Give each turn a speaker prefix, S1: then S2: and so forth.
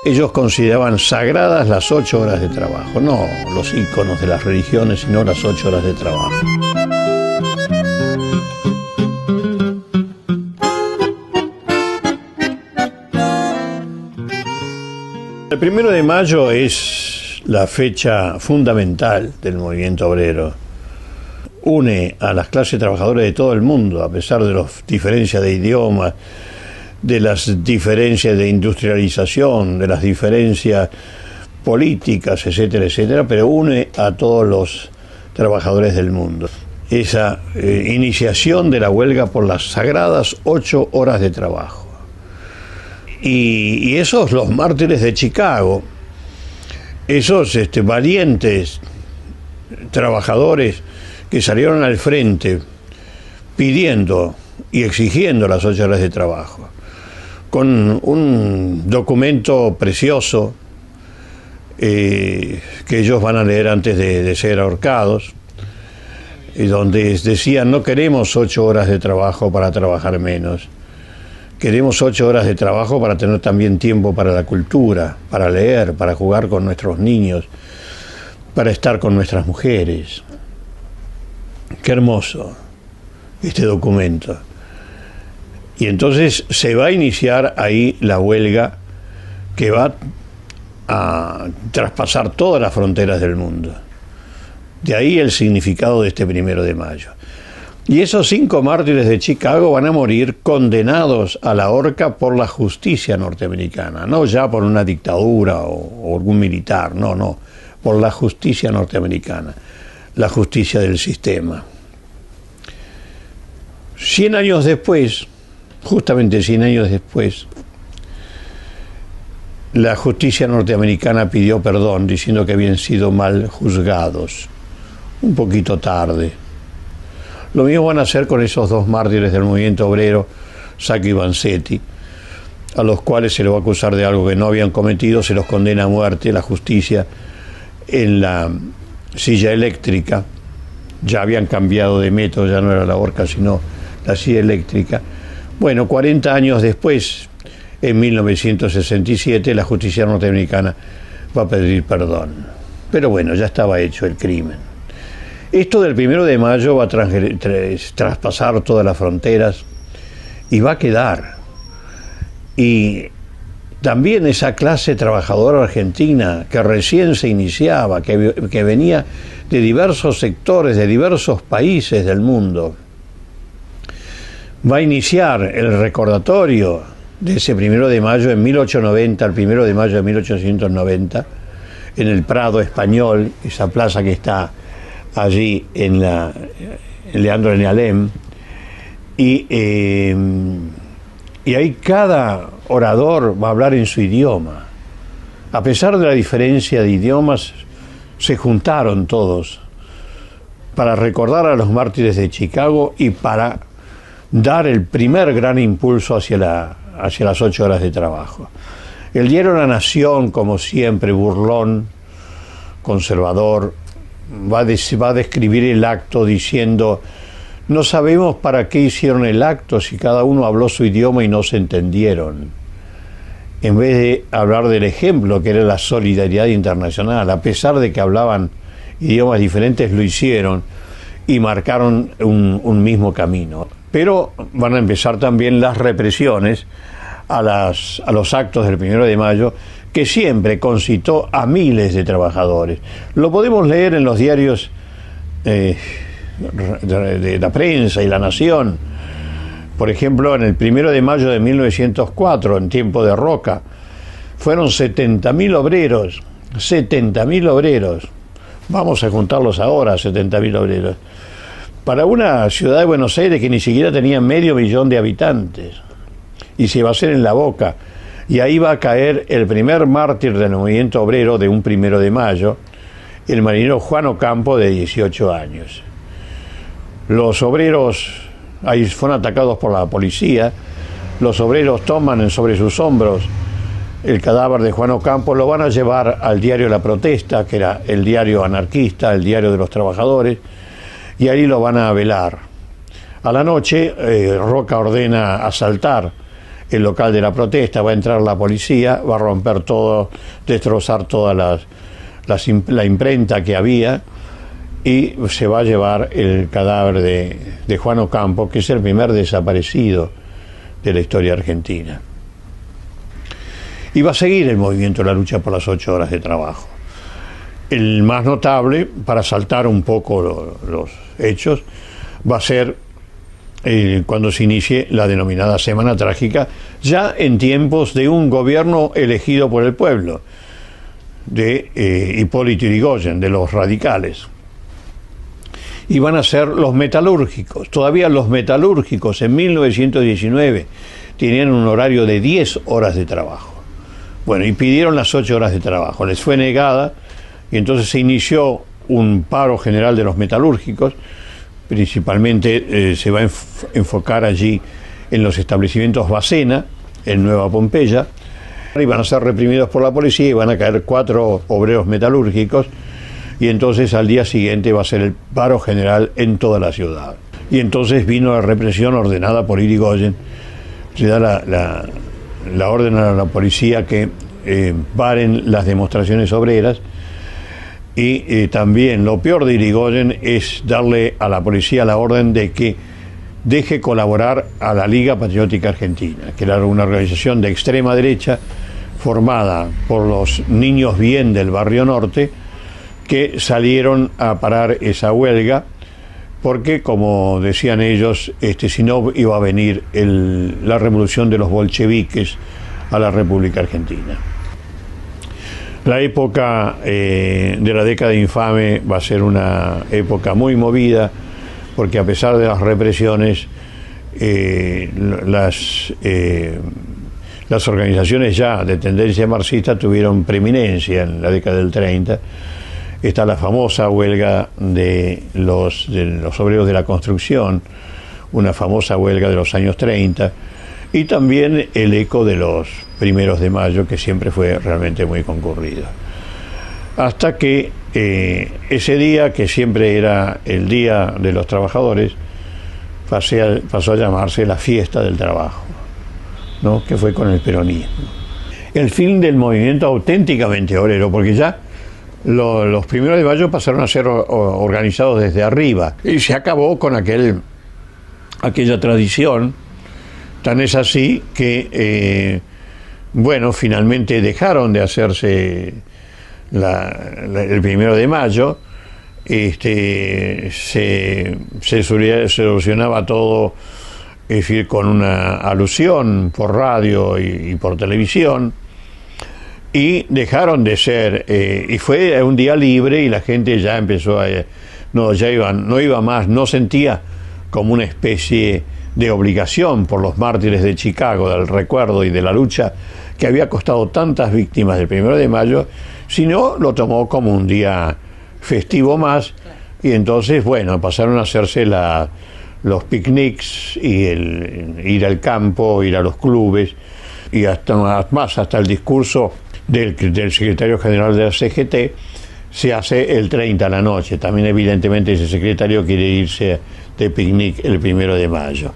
S1: Ellos consideraban sagradas las 8 horas de trabajo, no los íconos de las religiones, sino las 8 horas de trabajo. El 1 de mayo es la fecha fundamental del movimiento obrero. Une a las clases trabajadoras de todo el mundo, a pesar de las diferencias de idioma, de las diferencias de industrialización, de las diferencias políticas, etcétera, etcétera, pero une a todos los trabajadores del mundo. Esa iniciación de la huelga por las sagradas 8 horas de trabajo. Y esos, los mártires de Chicago, esos valientes trabajadores que salieron al frente pidiendo y exigiendo las 8 horas de trabajo, con un documento precioso que ellos van a leer antes de ser ahorcados, y donde decían: no queremos 8 horas de trabajo para trabajar menos, queremos 8 horas de trabajo para tener también tiempo para la cultura, para leer, para jugar con nuestros niños, para estar con nuestras mujeres. Qué hermoso este documento. Y entonces se va a iniciar ahí la huelga que va a traspasar todas las fronteras del mundo. De ahí el significado de este 1 de mayo. Y esos 5 mártires de Chicago van a morir condenados a la horca por la justicia norteamericana, no ya por una dictadura o algún militar, no, por la justicia norteamericana, la justicia del sistema. 100 años después, justamente 100 años después, la justicia norteamericana pidió perdón diciendo que habían sido mal juzgados, un poquito tarde. Lo mismo van a hacer con esos 2 mártires del movimiento obrero, Sacco y Vanzetti, a los cuales se les va a acusar de algo que no habían cometido, se los condena a muerte. La justicia en la silla eléctrica, ya habían cambiado de método, ya no era la horca sino la silla eléctrica. Bueno, 40 años después, en 1967, la justicia norteamericana va a pedir perdón. Pero bueno, ya estaba hecho el crimen. Esto del 1 de mayo va a traspasar todas las fronteras y va a quedar. Y también esa clase trabajadora argentina que recién se iniciaba, que venía de diversos sectores, de diversos países del mundo, va a iniciar el recordatorio de ese 1 de mayo en 1890, el 1 de mayo de 1890, en el Prado Español, esa plaza que está allí en Leandro de Alem, y ahí cada orador va a hablar en su idioma. A pesar de la diferencia de idiomas, se juntaron todos para recordar a los mártires de Chicago y para dar el primer gran impulso hacia las 8 horas de trabajo. El diario La Nación, como siempre, burlón, conservador, va a describir el acto diciendo: no sabemos para qué hicieron el acto si cada uno habló su idioma y no se entendieron. En vez de hablar del ejemplo que era la solidaridad internacional, a pesar de que hablaban idiomas diferentes, lo hicieron y marcaron un mismo camino. Pero van a empezar también las represiones a los actos del 1 de mayo, que siempre concitó a miles de trabajadores. Lo podemos leer en los diarios de la prensa y La Nación. Por ejemplo, en el 1 de mayo de 1904, en tiempo de Roca, fueron 70.000 obreros, 70.000 obreros. Vamos a juntarlos ahora, 70.000 obreros. Para una ciudad de Buenos Aires que ni siquiera tenía medio millón de habitantes. Y se va a hacer en La Boca. Y ahí va a caer el primer mártir del movimiento obrero de un 1 de mayo, el marinero Juan Ocampo, de 18 años. Los obreros ahí fueron atacados por la policía. Los obreros toman sobre sus hombros el cadáver de Juan Ocampo, lo van a llevar al diario La Protesta, que era el diario anarquista, el diario de los trabajadores, y ahí lo van a velar. A la noche, Roca ordena asaltar el local de la protesta, va a entrar la policía, va a romper todo, destrozar toda la imprenta que había, y se va a llevar el cadáver de Juan Ocampo, que es el primer desaparecido de la historia argentina. Y va a seguir el movimiento de la lucha por las 8 horas de trabajo. El más notable, para saltar un poco los hechos, va a ser cuando se inicie la denominada Semana Trágica, ya en tiempos de un gobierno elegido por el pueblo, de Hipólito Yrigoyen, de los radicales. Y van a ser los metalúrgicos. Todavía los metalúrgicos en 1919 tenían un horario de 10 horas de trabajo. Bueno, y pidieron las 8 horas de trabajo. Les fue negada, y entonces se inició un paro general de los metalúrgicos. Principalmente se va a enfocar allí en los establecimientos Bacena, en Nueva Pompeya, y van a ser reprimidos por la policía y van a caer 4 obreros metalúrgicos, y entonces al día siguiente va a ser el paro general en toda la ciudad. Y entonces vino la represión ordenada por Yrigoyen. Se da la orden a la policía que paren las demostraciones obreras. Y también lo peor de Yrigoyen es darle a la policía la orden de que deje colaborar a la Liga Patriótica Argentina, que era una organización de extrema derecha formada por los niños bien del Barrio Norte, que salieron a parar esa huelga porque, como decían ellos, si no iba a venir la revolución de los bolcheviques a la República Argentina. La época de la década infame va a ser una época muy movida, porque a pesar de las represiones, las organizaciones ya de tendencia marxista tuvieron preeminencia en la década del 30. Está la famosa huelga de los obreros de la construcción, una famosa huelga de los años 30, y también el eco de los 1 de mayo, que siempre fue realmente muy concurrido. Hasta que ese día, que siempre era el Día de los Trabajadores, pasó a llamarse la Fiesta del Trabajo, ¿no?, que fue con el peronismo. El fin del movimiento auténticamente obrero, porque ya los 1 de mayo pasaron a ser organizados desde arriba, y se acabó con aquella tradición. Tan es así que, bueno, finalmente dejaron de hacerse el 1 de mayo, se solucionaba todo, es decir, con una alusión por radio y por televisión, y dejaron de ser, y fue un día libre, y la gente ya empezó no iba más, no sentía como una especie de obligación por los mártires de Chicago, del recuerdo y de la lucha que había costado tantas víctimas del 1 de mayo, sino lo tomó como un día festivo más, y entonces, bueno, pasaron a hacerse los picnics y ir al campo, ir a los clubes, y hasta el discurso del secretario general de la CGT se hace el 30 a la noche. También evidentemente ese secretario quiere irse de picnic el 1 de mayo.